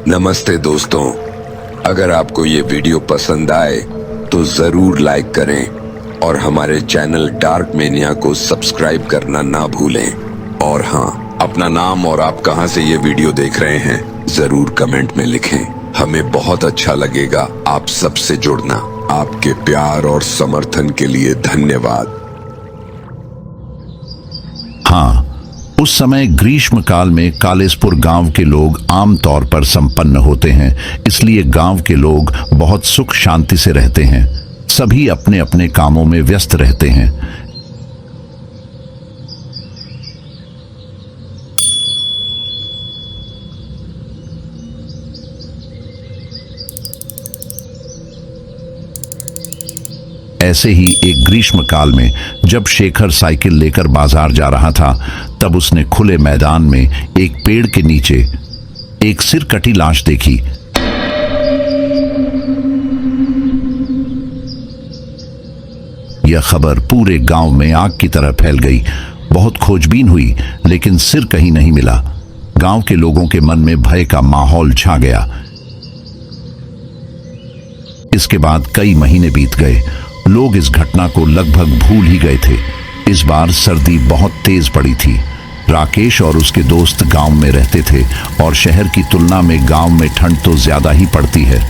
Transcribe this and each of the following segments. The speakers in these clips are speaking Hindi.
नमस्ते दोस्तों, अगर आपको ये वीडियो पसंद आए तो जरूर लाइक करें और हमारे चैनल डार्क मेनिया को सब्सक्राइब करना ना भूलें। और हाँ, अपना नाम और आप कहां से ये वीडियो देख रहे हैं जरूर कमेंट में लिखें। हमें बहुत अच्छा लगेगा आप सबसे जुड़ना। आपके प्यार और समर्थन के लिए धन्यवाद। हाँ, उस समय ग्रीष्म काल में कालेसपुर गांव के लोग आमतौर पर संपन्न होते हैं, इसलिए गांव के लोग बहुत सुख शांति से रहते हैं। सभी अपने अपने कामों में व्यस्त रहते हैं। ऐसे ही एक ग्रीष्म काल में जब शेखर साइकिल लेकर बाजार जा रहा था, तब उसने खुले मैदान में एक पेड़ के नीचे एक सिर कटी लाश देखी। यह खबर पूरे गांव में आग की तरह फैल गई। बहुत खोजबीन हुई, लेकिन सिर कहीं नहीं मिला। गांव के लोगों के मन में भय का माहौल छा गया। इसके बाद कई महीने बीत गए। लोग इस घटना को लगभग भूल ही गए थे। इस बार सर्दी बहुत तेज पड़ी थी। राकेश और उसके दोस्त गांव में रहते थे और शहर की तुलना में गांव में ठंड तो ज्यादा ही पड़ती है।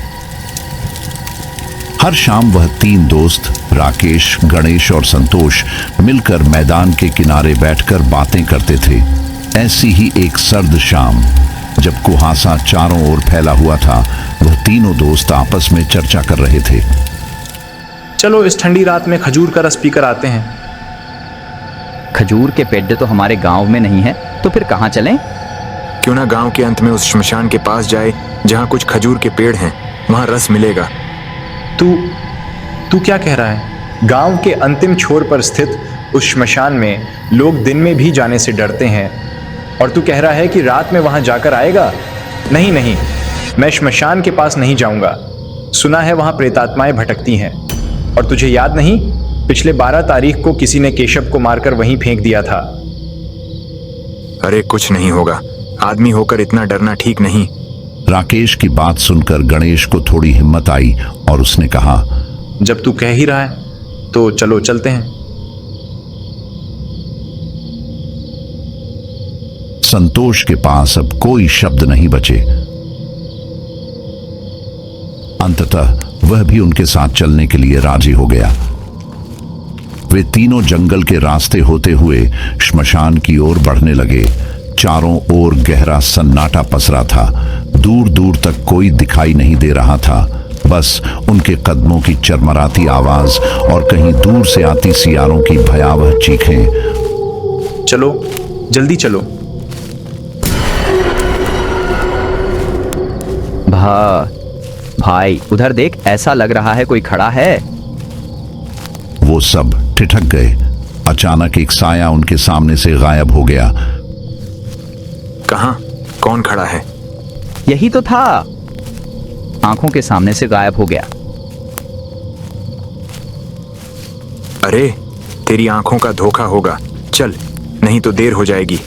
हर शाम वह तीन दोस्त राकेश, गणेश और संतोष मिलकर मैदान के किनारे बैठकर बातें करते थे। ऐसी ही एक सर्द शाम, जब कुहासा चारों ओर फैला हुआ था, वह तीनों दोस्त आपस में चर्चा कर रहे थे। चलो इस ठंडी रात में खजूर का रस पीकर आते हैं। खजूर के पेड़ तो हमारे गांव में नहीं है, तो फिर कहाँ चलें? क्यों ना गांव के अंत में उस श्मशान के पास जाए जहां कुछ खजूर के पेड़ हैं, वहां रस मिलेगा। तू क्या कह रहा है? गांव के अंतिम छोर पर स्थित उस श्मशान में लोग दिन में भी जाने से डरते हैं, और तू कह रहा है कि रात में वहां जाकर आएगा? नहीं नहीं, मैं श्मशान के पास नहीं जाऊंगा। सुना है वहां प्रेतात्माएं भटकती हैं। और तुझे याद नहीं, पिछले 12 तारीख को किसी ने केशव को मारकर वहीं फेंक दिया था। अरे कुछ नहीं होगा, आदमी होकर इतना डरना ठीक नहीं। राकेश की बात सुनकर गणेश को थोड़ी हिम्मत आई और उसने कहा, जब तू कह ही रहा है तो चलो चलते हैं। संतोष के पास अब कोई शब्द नहीं बचे। अंततः वह भी उनके साथ चलने के लिए राजी हो गया। वे तीनों जंगल के रास्ते होते हुए श्मशान की ओर बढ़ने लगे। चारों ओर गहरा सन्नाटा पसरा था। दूर दूर तक कोई दिखाई नहीं दे रहा था, बस उनके कदमों की चरमराती आवाज और कहीं दूर से आती सियारों की भयावह चीखें। चलो, जल्दी चलो। भाई उधर देख, ऐसा लग रहा है कोई खड़ा है। वो सब ठिठक गए। अचानक एक साया उनके सामने से गायब हो गया। कहां? कौन खड़ा है? यही तो था, आंखों के सामने से गायब हो गया। अरे तेरी आंखों का धोखा होगा, चल नहीं तो देर हो जाएगी।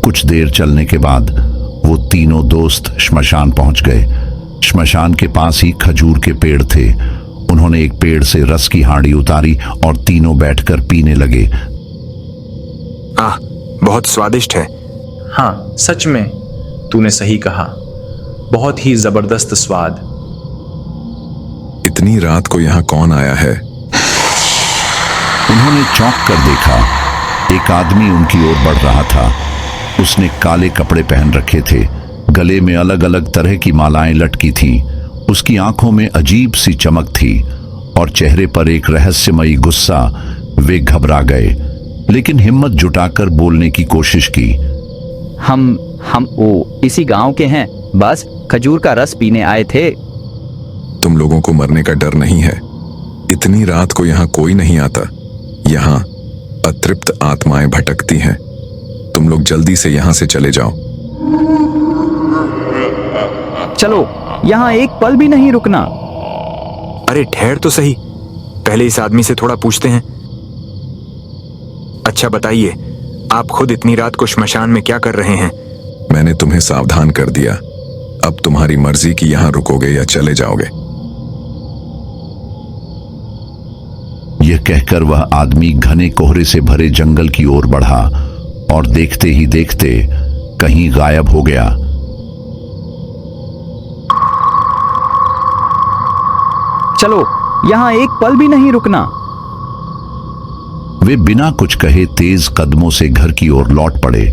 कुछ देर चलने के बाद वो तीनों दोस्त श्मशान पहुंच गए। श्मशान के पास ही खजूर के पेड़ थे। उन्होंने एक पेड़ से रस की हांडी उतारी और तीनों बैठकर पीने लगे। बहुत स्वादिष्ट है। हाँ, सच में तूने सही कहा, बहुत ही जबरदस्त स्वाद। इतनी रात को यहाँ कौन आया है? उन्होंने चौंक कर देखा। एक आदमी उनकी ओर बढ़ रहा था। उसने काले कपड़े पहन रखे थे, गले में अलग अलग तरह की मालाएं लटकी थीं। उसकी आंखों में अजीब सी चमक थी और चेहरे पर एक रहस्यमयी गुस्सा। वे घबरा गए, लेकिन हिम्मत जुटाकर बोलने की कोशिश की। हम वो इसी गांव के हैं, बस खजूर का रस पीने आए थे। तुम लोगों को मरने का डर नहीं है? इतनी रात को यहाँ कोई नहीं आता। यहाँ अतृप्त आत्माएं भटकती हैं। तुम लोग जल्दी से यहाँ से चले जाओ। चलो, यहाँ एक पल भी नहीं रुकना। अरे ठहर तो सही, पहले इस आदमी से थोड़ा पूछते हैं। अच्छा बताइए, आप खुद इतनी रात को श्मशान में क्या कर रहे हैं? मैंने तुम्हें सावधान कर दिया, अब तुम्हारी मर्जी कि यहां रुकोगे या चले जाओगे। यह कहकर वह आदमी घने कोहरे से भरे जंगल की ओर बढ़ा और देखते ही देखते कहीं गायब हो गया। चलो, यहां एक पल भी नहीं रुकना। वे बिना कुछ कहे तेज कदमों से घर की ओर लौट पड़े।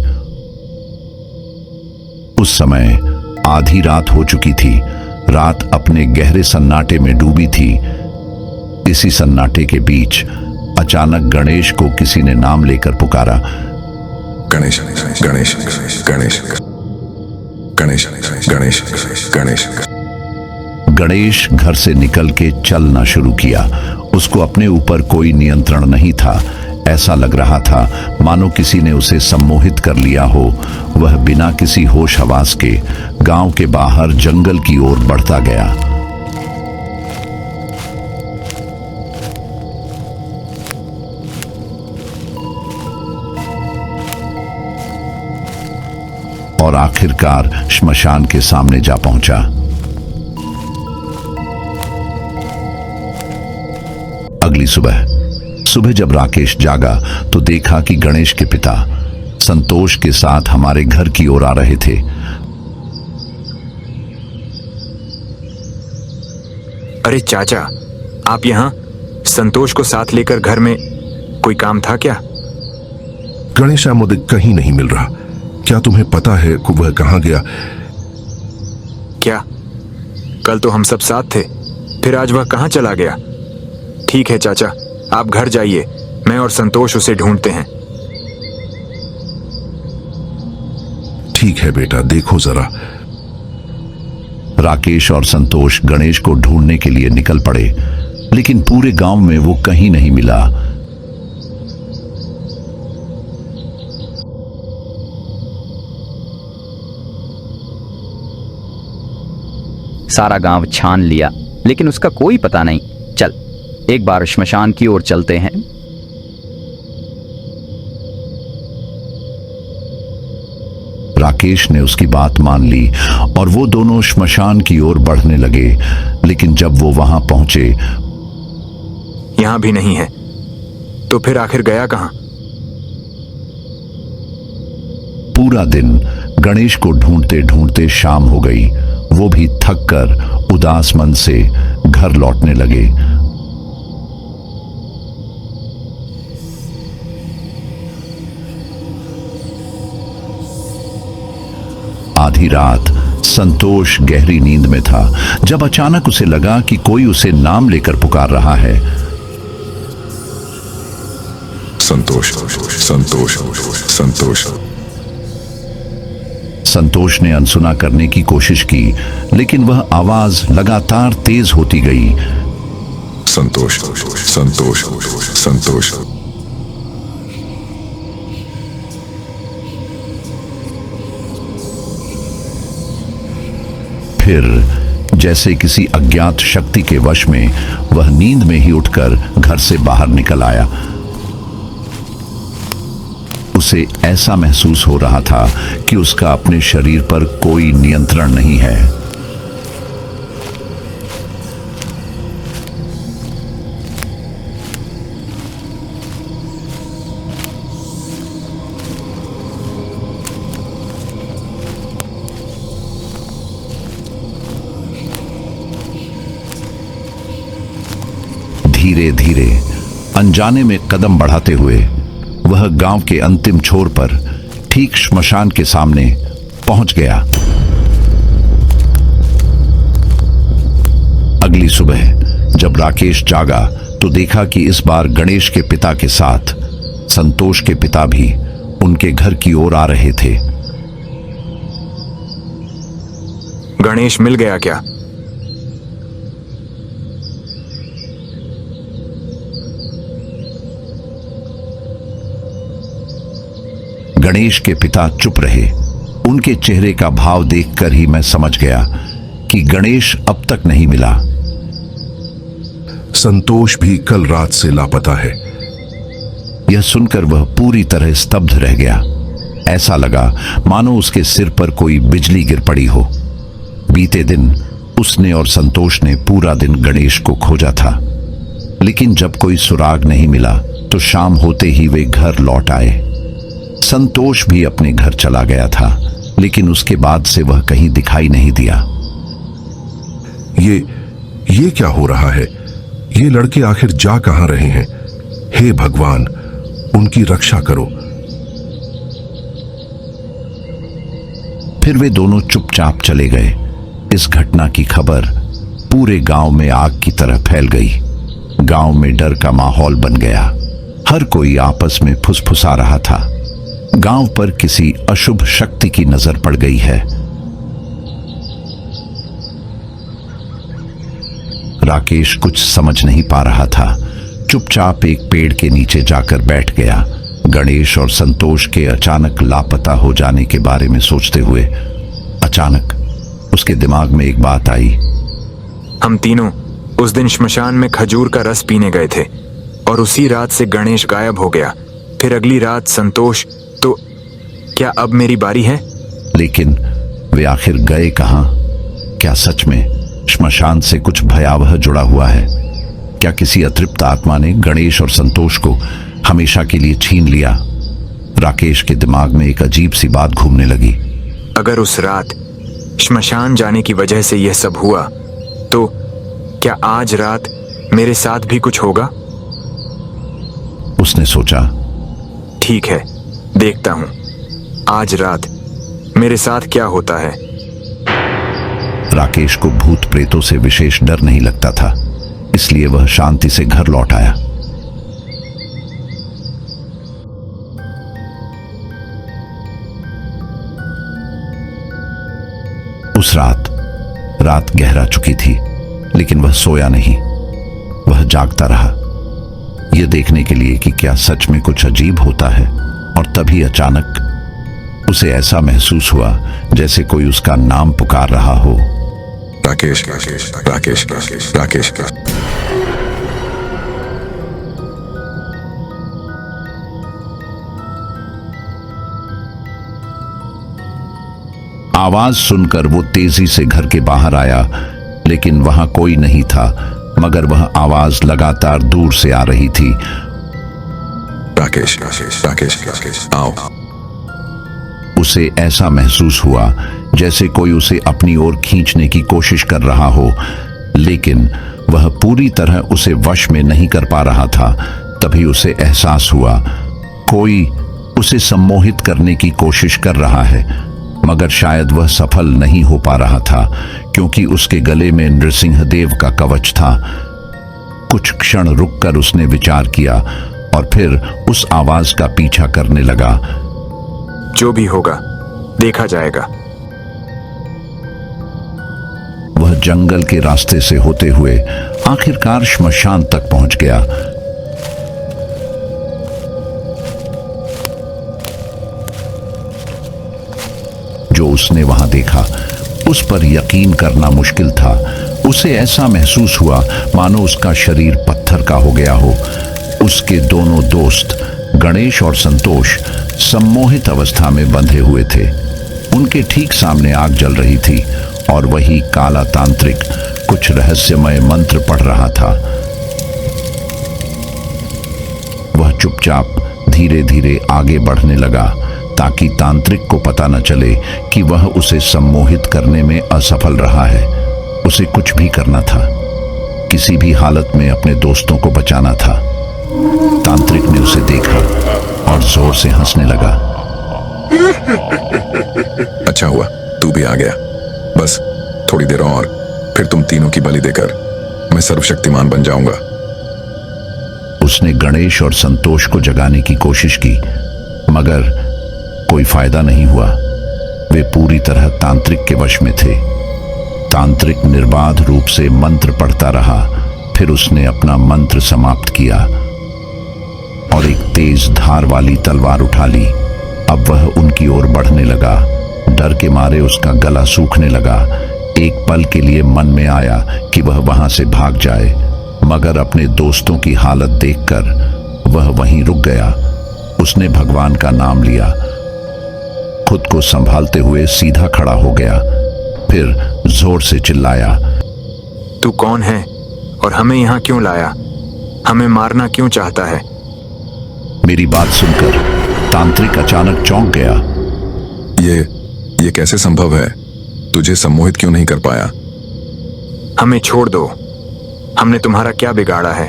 उस समय आधी रात हो चुकी थी। रात अपने गहरे सन्नाटे में डूबी थी। इसी सन्नाटे के बीच अचानक गणेश को किसी ने नाम लेकर पुकारा। गणेश गणेश गणेश गणेश गणेश गणेश। गणेश घर से निकल के चलना शुरू किया। उसको अपने ऊपर कोई नियंत्रण नहीं था। ऐसा लग रहा था मानो किसी ने उसे सम्मोहित कर लिया हो। वह बिना किसी होश हवास के गांव के बाहर जंगल की ओर बढ़ता गया। और आखिरकार श्मशान के सामने जा पहुंचा। अगली सुबह जब राकेश जागा तो देखा कि गणेश के पिता संतोष के साथ हमारे घर की ओर आ रहे थे। अरे चाचा, आप यहाँ? संतोष को साथ लेकर घर में कोई काम था क्या? गणेश मुझे कहीं नहीं मिल रहा। क्या तुम्हें पता है कि वह कहां गया? क्या? कल तो हम सब साथ थे, फिर आज वह कहां चला गया? ठीक है चाचा, आप घर जाइए, मैं और संतोष उसे ढूंढते हैं। ठीक है बेटा, देखो जरा। राकेश और संतोष गणेश को ढूंढने के लिए निकल पड़े, लेकिन पूरे गांव में वो कहीं नहीं मिला। सारा गांव छान लिया, लेकिन उसका कोई पता नहीं। चल, एक बार श्मशान की ओर चलते हैं। राकेश ने उसकी बात मान ली और वो दोनों श्मशान की ओर बढ़ने लगे। लेकिन जब वो वहां पहुंचे, यहां भी नहीं है, तो फिर आखिर गया कहां? पूरा दिन गणेश को ढूंढते ढूंढते शाम हो गई। वो भी थक कर उदास मन से घर लौटने लगे। आधी रात संतोष गहरी नींद में था जब अचानक उसे लगा कि कोई उसे नाम लेकर पुकार रहा है। संतोष संतोष संतोष। संतोष ने अनसुना करने की कोशिश की, लेकिन वह आवाज लगातार तेज होती गई। संतोष संतोष संतोष। फिर जैसे किसी अज्ञात शक्ति के वश में वह नींद में ही उठकर घर से बाहर निकल आया। उसे ऐसा महसूस हो रहा था कि उसका अपने शरीर पर कोई नियंत्रण नहीं है। धीरे धीरे अनजाने में कदम बढ़ाते हुए वह गांव के अंतिम छोर पर ठीक श्मशान के सामने पहुंच गया। अगली सुबह जब राकेश जागा तो देखा कि इस बार गणेश के पिता के साथ संतोष के पिता भी उनके घर की ओर आ रहे थे। गणेश मिल गया क्या? गणेश के पिता चुप रहे। उनके चेहरे का भाव देखकर ही मैं समझ गया कि गणेश अब तक नहीं मिला। संतोष भी कल रात से लापता है। यह सुनकर वह पूरी तरह स्तब्ध रह गया। ऐसा लगा मानो उसके सिर पर कोई बिजली गिर पड़ी हो। बीते दिन उसने और संतोष ने पूरा दिन गणेश को खोजा था, लेकिन जब कोई सुराग नहीं मिला तो शाम होते ही वे घर लौट आए। संतोष भी अपने घर चला गया था, लेकिन उसके बाद से वह कहीं दिखाई नहीं दिया। ये क्या हो रहा है? ये लड़के आखिर जा कहां रहे हैं? हे भगवान, उनकी रक्षा करो। फिर वे दोनों चुपचाप चले गए। इस घटना की खबर पूरे गांव में आग की तरह फैल गई। गांव में डर का माहौल बन गया। हर कोई आपस में फुसफुसा रहा था। गांव पर किसी अशुभ शक्ति की नजर पड़ गई है। राकेश कुछ समझ नहीं पा रहा था। चुपचाप एक पेड़ के नीचे जाकर बैठ गया। गणेश और संतोष के अचानक लापता हो जाने के बारे में सोचते हुए अचानक उसके दिमाग में एक बात आई। हम तीनों उस दिन श्मशान में खजूर का रस पीने गए थे और उसी रात से गणेश गायब हो गया। फिर अगली रात संतोष। तो क्या अब मेरी बारी है? लेकिन वे आखिर गए कहां? क्या सच में श्मशान से कुछ भयावह जुड़ा हुआ है? क्या किसी अतृप्त आत्मा ने गणेश और संतोष को हमेशा के लिए छीन लिया? राकेश के दिमाग में एक अजीब सी बात घूमने लगी। अगर उस रात श्मशान जाने की वजह से यह सब हुआ, तो क्या आज रात मेरे साथ भी कुछ होगा? उसने सोचा। ठीक है, देखता हूं आज रात मेरे साथ क्या होता है। राकेश को भूत प्रेतों से विशेष डर नहीं लगता था, इसलिए वह शांति से घर लौट आया। उस रात गहरा चुकी थी, लेकिन वह सोया नहीं। वह जागता रहा, यह देखने के लिए कि क्या सच में कुछ अजीब होता है। और तभी अचानक उसे ऐसा महसूस हुआ जैसे कोई उसका नाम पुकार रहा हो। राकेश, राकेश, राकेश, राकेश, राकेश। आवाज सुनकर वो तेजी से घर के बाहर आया, लेकिन वहां कोई नहीं था, मगर वह आवाज लगातार दूर से आ रही थी। राकेश, राकेश, राकेश, राकेश, आओ। उसे ऐसा महसूस हुआ जैसे कोई उसे अपनी ओर खींचने की कोशिश कर रहा हो, लेकिन वह पूरी तरह उसे वश में नहीं कर पा रहा था। तभी उसे एहसास हुआ कोई उसे सम्मोहित करने की कोशिश कर रहा है, मगर शायद वह सफल नहीं हो पा रहा था, क्योंकि उसके गले में नृसिंहदेव का कवच था। कुछ क्षण रुककर उसने विचार किया और फिर उस आवाज का पीछा करने लगा। जो भी होगा देखा जाएगा। वह जंगल के रास्ते से होते हुए आखिरकार श्मशान तक पहुंच गया। जो उसने वहां देखा उस पर यकीन करना मुश्किल था। उसे ऐसा महसूस हुआ मानो उसका शरीर पत्थर का हो गया हो। उसके दोनों दोस्त गणेश और संतोष सम्मोहित अवस्था में बंधे हुए थे। उनके ठीक सामने आग जल रही थी और वही काला तांत्रिक कुछ रहस्यमय मंत्र पढ़ रहा था। वह चुपचाप धीरे धीरे आगे बढ़ने लगा ताकि तांत्रिक को पता न चले कि वह उसे सम्मोहित करने में असफल रहा है। उसे कुछ भी करना था, किसी भी हालत में अपने दोस्तों को बचाना था। तांत्रिक ने उसे देखा और जोर से हंसने लगा। अच्छा हुआ तू भी आ गया। बस थोड़ी देर और, फिर तुम तीनों की बलि देकर मैं सर्वशक्तिमान बन जाऊंगा। उसने गणेश और संतोष को जगाने की कोशिश की, मगर कोई फायदा नहीं हुआ। वे पूरी तरह तांत्रिक के वश में थे। तांत्रिक निर्बाध रूप से मंत्र पढ़ता रहा। फिर उसने अपना मंत्र समाप्त किया और एक तेज धार वाली तलवार उठा ली। अब वह उनकी ओर बढ़ने लगा। डर के मारे उसका गला सूखने लगा। एक पल के लिए मन में आया कि वह वहां से भाग जाए, मगर अपने दोस्तों की हालत देखकर वह वहीं रुक गया। उसने भगवान का नाम लिया, खुद को संभालते हुए सीधा खड़ा हो गया, फिर जोर से चिल्लाया, तू कौन है और हमें यहाँ क्यों लाया? हमें मारना क्यों चाहता है? मेरी बात सुनकर तांत्रिक अचानक चौंक गया। ये कैसे संभव है? तुझे सम्मोहित क्यों नहीं कर पाया? हमें छोड़ दो, हमने तुम्हारा क्या बिगाड़ा है?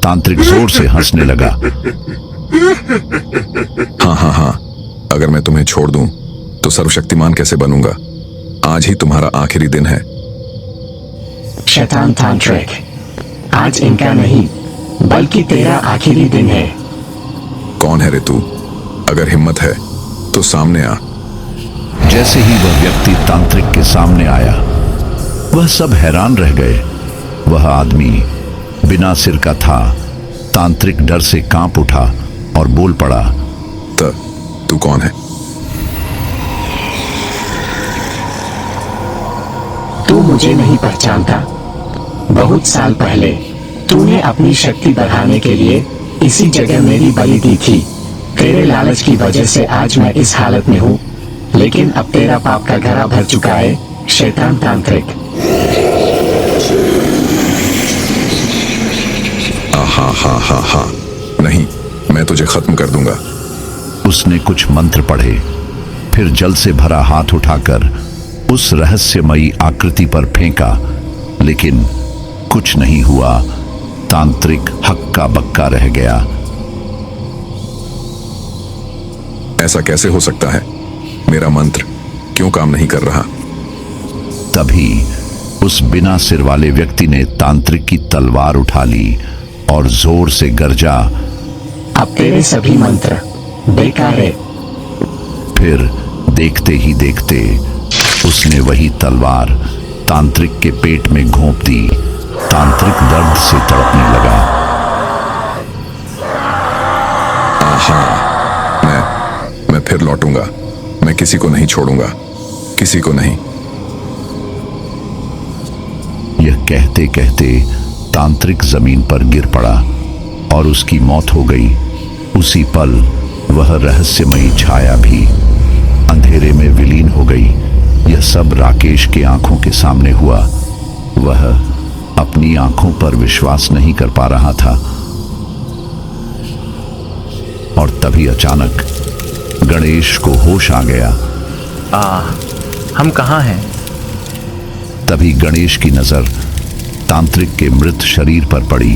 तांत्रिक जोर से हंसने लगा। हाँ, अगर मैं तुम्हें छोड़ दूं तो सर्वशक्तिमान कैसे बनूंगा? आज ही तुम्हारा आखिरी दिन है। शैतान तांत्रिक, आज इनका नहीं बल्कि तेरा आखिरी दिन है। कौन है रे तू? अगर हिम्मत है तो सामने आ। जैसे ही वह व्यक्ति तांत्रिक के सामने आया, वह सब हैरान रह गए। वह आदमी बिना सिर का था। तांत्रिक डर से कांप उठा और बोल पड़ा, तू कौन है? तू मुझे नहीं पहचानता। बहुत साल पहले तूने अपनी शक्ति बढ़ाने के लिए इसी जगह मेरी बलि दी थी। तेरे लालच की वजह से आज मैं इस हालत में हूँ, लेकिन अब तेरा पाप का घड़ा भर चुका है, शैतान तांत्रिक। हाँ, नहीं, मैं तुझे खत्म कर दूंगा। उसने कुछ मंत्र पढ़े, फिर जल से भरा हाथ उठाकर उस रहस्यमयी आकृति पर फेंका, लेकिन कुछ नहीं हुआ। तांत्रिक हक्का बक्का रह गया। ऐसा कैसे हो सकता है? मेरा मंत्र क्यों काम नहीं कर रहा? तभी उस बिना सिर वाले व्यक्ति ने तांत्रिक की तलवार उठा ली और जोर से गरजा, अब तेरे सभी मंत्र बेकार है। फिर देखते ही देखते उसने वही तलवार तांत्रिक के पेट में घोंप दी। तांत्रिक दर्द से तड़पने लगा। मैं फिर लौटूंगा। मैं किसी को नहीं छोड़ूंगा, किसी को नहीं। यह कहते कहते तांत्रिक जमीन पर गिर पड़ा और उसकी मौत हो गई। उसी पल वह रहस्यमयी छाया भी अंधेरे में विलीन हो गई। यह सब राकेश की आंखों के सामने हुआ। वह अपनी आंखों पर विश्वास नहीं कर पा रहा था। और तभी अचानक गणेश को होश आ गया। हम कहाँ हैं? तभी गणेश की नजर तांत्रिक के मृत शरीर पर पड़ी।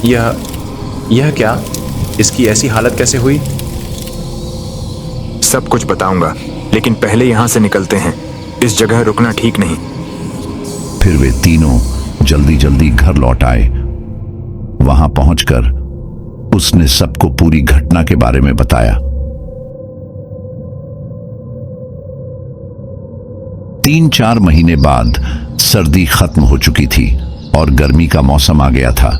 यह क्या? इसकी ऐसी हालत कैसे हुई? सब कुछ बताऊंगा, लेकिन पहले यहां से निकलते हैं। इस जगह रुकना ठीक नहीं। फिर वे तीनों जल्दी जल्दी घर लौट आए। वहां पहुंचकर उसने सबको पूरी घटना के बारे में बताया। 3-4 महीने बाद सर्दी खत्म हो चुकी थी और गर्मी का मौसम आ गया था,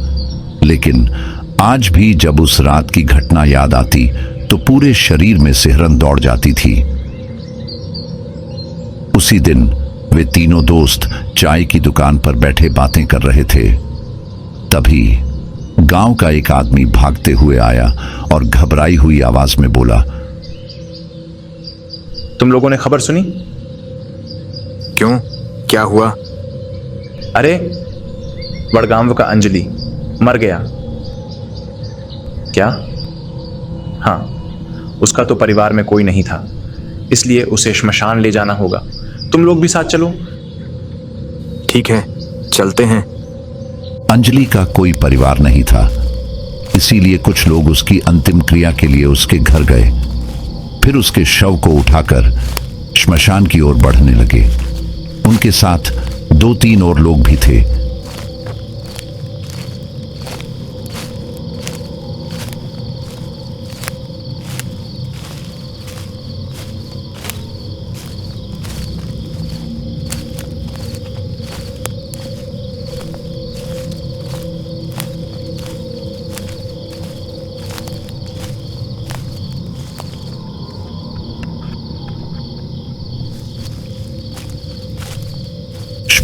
लेकिन आज भी जब उस रात की घटना याद आती तो पूरे शरीर में सिहरन दौड़ जाती थी। उसी दिन वे तीनों दोस्त चाय की दुकान पर बैठे बातें कर रहे थे। तभी गांव का एक आदमी भागते हुए आया और घबराई हुई आवाज में बोला, तुम लोगों ने खबर सुनी? क्यों, क्या हुआ? अरे, वडगांव का अंजलि मर गया। क्या? हाँ, उसका तो परिवार में कोई नहीं था, इसलिए उसे श्मशान ले जाना होगा। तुम लोग भी साथ चलो। ठीक है, चलते हैं। अंजलि का कोई परिवार नहीं था, इसीलिए कुछ लोग उसकी अंतिम क्रिया के लिए उसके घर गए। फिर उसके शव को उठाकर श्मशान की ओर बढ़ने लगे। उनके साथ 2-3 और लोग भी थे।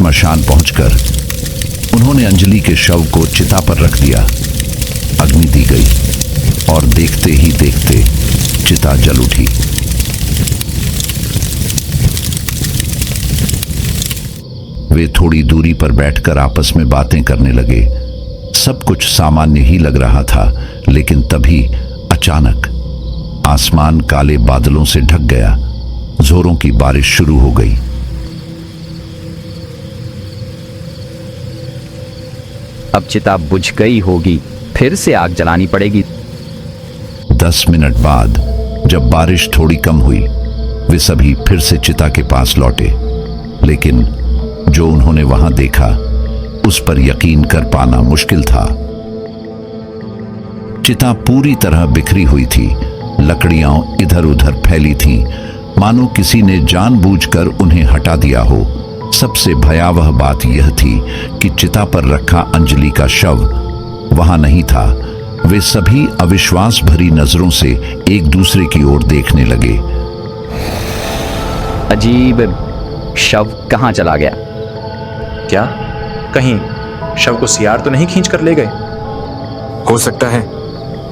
श्मशान पहुंचकर उन्होंने अंजलि के शव को चिता पर रख दिया। अग्नि दी गई और देखते ही देखते चिता जल उठी। वे थोड़ी दूरी पर बैठकर आपस में बातें करने लगे। सब कुछ सामान्य ही लग रहा था, लेकिन तभी अचानक आसमान काले बादलों से ढक गया। जोरों की बारिश शुरू हो गई। अब चिता बुझ गई होगी, फिर से आग जलानी पड़ेगी। 10 मिनट बाद जब बारिश थोड़ी कम हुई, वे सभी फिर से चिता के पास लौटे। लेकिन जो उन्होंने वहां देखा, उस पर यकीन कर पाना मुश्किल था। चिता पूरी तरह बिखरी हुई थी। लकड़ियां इधर उधर फैली थीं, मानो किसी ने जानबूझकर उन्हें हटा दिया हो। सबसे भयावह बात यह थी कि चिता पर रखा अंजलि का शव वहां नहीं था। वे सभी अविश्वास भरी नजरों से एक दूसरे की ओर देखने लगे। अजीब, शव कहां चला गया? क्या कहीं शव को सियार तो नहीं खींच कर ले गए? हो सकता है,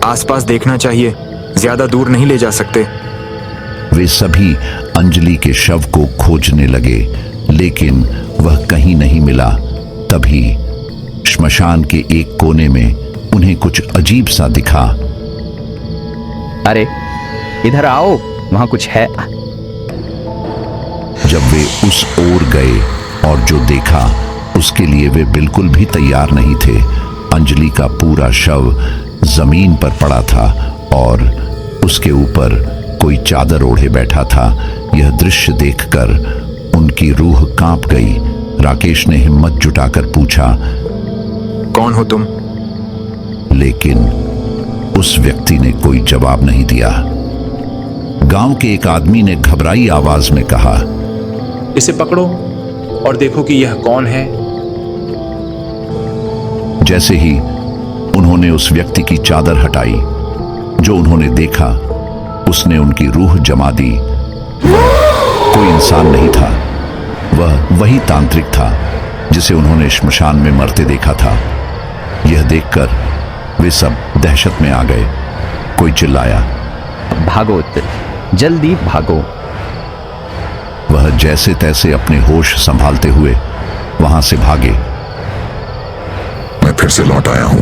आसपास देखना चाहिए, ज्यादा दूर नहीं ले जा सकते। वे सभी अंजलि के शव को खोजने लगे, लेकिन वह कहीं नहीं मिला। तभी श्मशान के एक कोने में उन्हें कुछ अजीब सा दिखा। अरे इधर आओ, वहां कुछ है। जब वे उस ओर गए और जो देखा, उसके लिए वे बिल्कुल भी तैयार नहीं थे। अंजलि का पूरा शव जमीन पर पड़ा था और उसके ऊपर कोई चादर ओढ़े बैठा था। यह दृश्य देखकर उनकी रूह कांप गई। राकेश ने हिम्मत जुटाकर पूछा, कौन हो तुम? लेकिन उस व्यक्ति ने कोई जवाब नहीं दिया। गांव के एक आदमी ने घबराई आवाज में कहा, इसे पकड़ो और देखो कि यह कौन है। जैसे ही उन्होंने उस व्यक्ति की चादर हटाई, जो उन्होंने देखा, उसने उनकी रूह जमा दी। कोई इंसान नहीं था, वह वही तांत्रिक था जिसे उन्होंने श्मशान में मरते देखा था। यह देखकर वे सब दहशत में आ गए। कोई चिल्लाया, भागो, जल्दी भागो। वह जैसे तैसे अपने होश संभालते हुए वहां से भागे। मैं फिर से लौट आया हूं।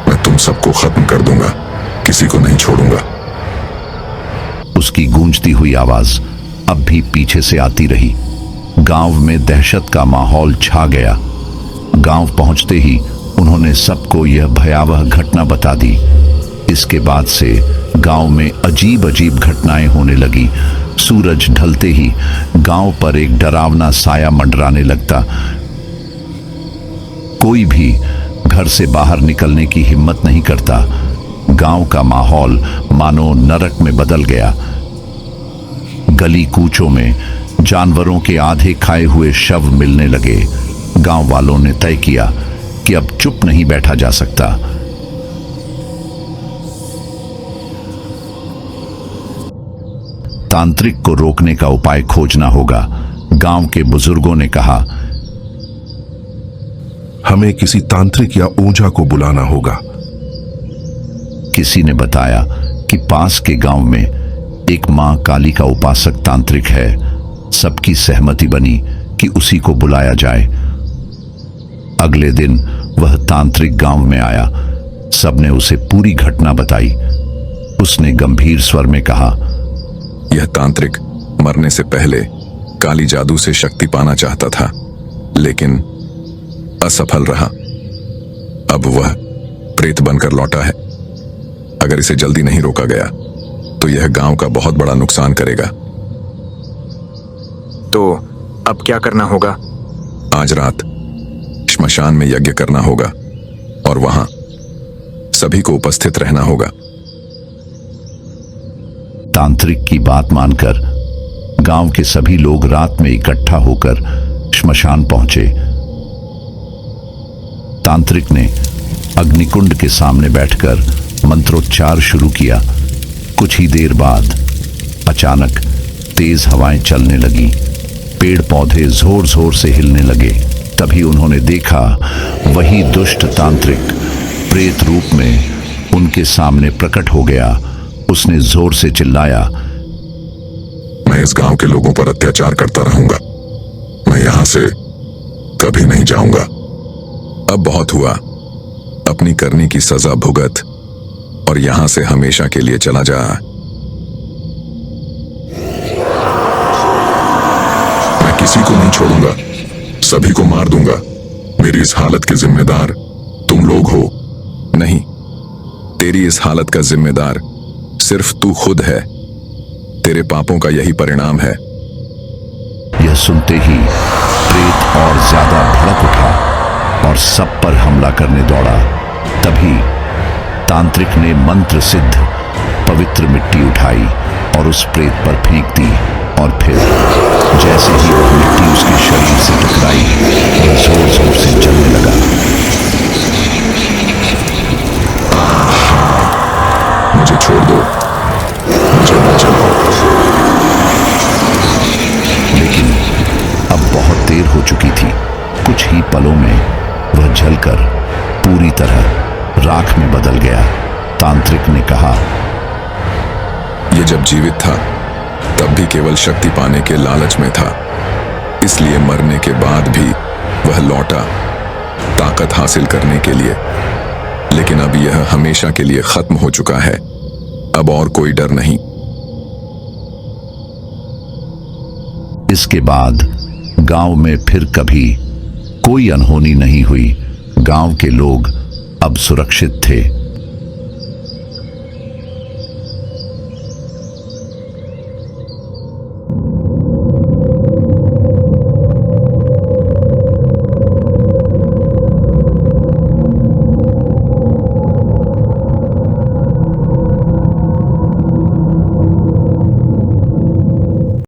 मैं तुम सबको खत्म कर दूंगा, किसी को नहीं छोड़ूंगा। उसकी गूंजती हुई आवाज अब भी पीछे से आती रही। गांव में दहशत का माहौल छा गया। गांव पहुंचते ही उन्होंने सबको यह भयावह घटना बता दी। इसके बाद से गांव में अजीब अजीब घटनाएं होने लगी। सूरज ढलते ही गांव पर एक डरावना साया मंडराने लगता। कोई भी घर से बाहर निकलने की हिम्मत नहीं करता। गांव का माहौल मानो नरक में बदल गया। गली कूचों में जानवरों के आधे खाए हुए शव मिलने लगे। गांव वालों ने तय किया कि अब चुप नहीं बैठा जा सकता। तांत्रिक को रोकने का उपाय खोजना होगा। गांव के बुजुर्गों ने कहा, हमें किसी तांत्रिक या ओझा को बुलाना होगा। किसी ने बताया कि पास के गांव में एक मां काली का उपासक तांत्रिक है। सबकी सहमति बनी कि उसी को बुलाया जाए। अगले दिन वह तांत्रिक गांव में आया। सबने उसे पूरी घटना बताई। उसने गंभीर स्वर में कहा, यह तांत्रिक मरने से पहले काली जादू से शक्ति पाना चाहता था, लेकिन असफल रहा। अब वह प्रेत बनकर लौटा है। अगर इसे जल्दी नहीं रोका गया तो यह गांव का बहुत बड़ा नुकसान करेगा। तो अब क्या करना होगा? आज रात श्मशान में यज्ञ करना होगा और वहां सभी को उपस्थित रहना होगा। तांत्रिक की बात मानकर गांव के सभी लोग रात में इकट्ठा होकर श्मशान पहुंचे। तांत्रिक ने अग्निकुंड के सामने बैठकर मंत्रोच्चार शुरू किया। कुछ ही देर बाद अचानक तेज हवाएं चलने लगी। पेड़ पौधे जोर जोर से हिलने लगे। तभी उन्होंने देखा वही दुष्ट तांत्रिक प्रेत रूप में उनके सामने प्रकट हो गया। उसने जोर से चिल्लाया, मैं इस गांव के लोगों पर अत्याचार करता रहूंगा। मैं यहां से कभी नहीं जाऊंगा। अब बहुत हुआ। अपनी करनी की सजा भुगत और यहां से हमेशा के लिए चला जा। मैं किसी को नहीं छोड़ूंगा, सभी को मार दूंगा। मेरी इस हालत के जिम्मेदार तुम लोग हो। नहीं, तेरी इस हालत का जिम्मेदार सिर्फ तू खुद है। तेरे पापों का यही परिणाम है। यह सुनते ही प्रेत और ज्यादा भड़क उठा और सब पर हमला करने दौड़ा। तभी तांत्रिक ने मंत्र सिद्ध पवित्र मिट्टी उठाई और उस प्रेत पर फेंक दी और फिर जैसे ही वह मिट्टी उसके शरीर से टकराई वह जोर जोर से जलने लगा। मुझे छोड़ दो, मुझे न जलाओ। लेकिन अब बहुत देर हो चुकी थी। कुछ ही पलों में वह जलकर पूरी तरह राख में बदल गया। तांत्रिक ने कहा, ये जब जीवित था तब भी केवल शक्ति पाने के लालच में था, इसलिए मरने के बाद भी वह लौटा ताकत हासिल करने के लिए। लेकिन अब यह हमेशा के लिए खत्म हो चुका है। अब और कोई डर नहीं। इसके बाद गांव में फिर कभी कोई अनहोनी नहीं हुई। गांव के लोग अब सुरक्षित थे।